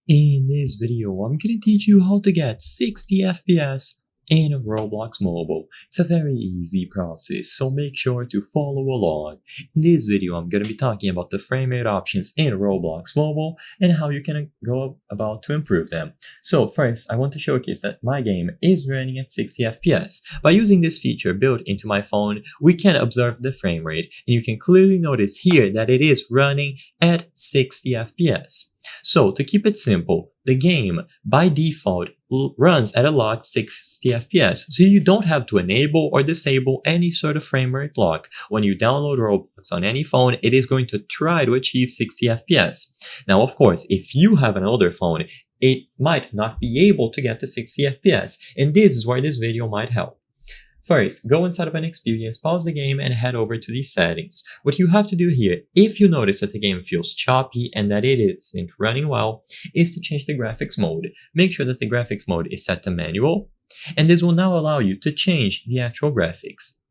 In this video, I'm gonna teach you how to get 60 FPS in Roblox Mobile. It's a very easy process, so make sure to follow along. In this video, I'm gonna be talking about the frame rate options in Roblox Mobile and how you can go about to improve them. So first, I want to showcase that my game is running at 60 FPS. By using this feature built into my phone, we can observe the frame rate, and you can clearly notice here that it is running at 60 FPS. So to keep it simple, the game by default runs at a locked 60 FPS, so you don't have to enable or disable any sort of frame rate lock. When you download Roblox on any phone, it is going to try to achieve 60 FPS. Now, of course, if you have an older phone, it might not be able to get to 60 FPS, and this is where this video might help. First, go inside of an experience, pause the game, and head over to the settings. What you have to do here, if you notice that the game feels choppy and that it isn't running well, is to change the graphics mode. Make sure that the graphics mode is set to manual, and this will now allow you to change the actual graphics.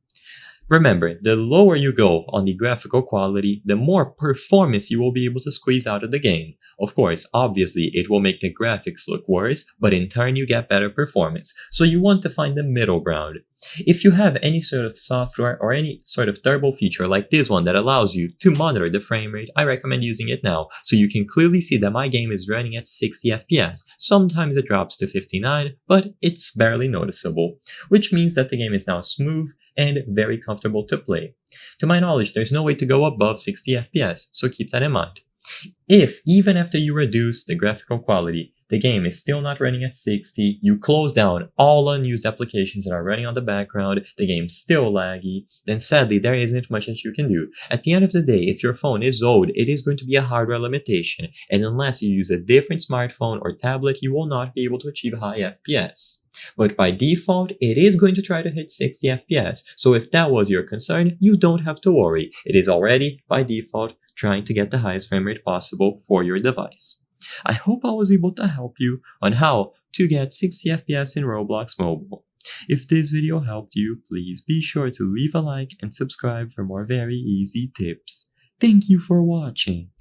Remember, the lower you go on the graphical quality, the more performance you will be able to squeeze out of the game. Of course, obviously, it will make the graphics look worse, but in turn you get better performance. So you want to find the middle ground. If you have any sort of software or any sort of turbo feature like this one that allows you to monitor the frame rate, I recommend using it now, so you can clearly see that my game is running at 60 FPS. Sometimes it drops to 59, but it's barely noticeable, which means that the game is now smooth and very comfortable to play. To my knowledge, there's no way to go above 60 FPS, so keep that in mind. If, even after you reduce the graphical quality, the game is still not running at 60, you close down all unused applications that are running on the background, the game's still laggy, then sadly there isn't much that you can do. At the end of the day, if your phone is old, it is going to be a hardware limitation, and unless you use a different smartphone or tablet, you will not be able to achieve high FPS. But by default, it is going to try to hit 60 FPS, so if that was your concern, you don't have to worry. It is already, by default, trying to get the highest frame rate possible for your device. I hope I was able to help you on how to get 60 FPS in Roblox Mobile. If this video helped you, please be sure to leave a like and subscribe for more very easy tips. Thank you for watching.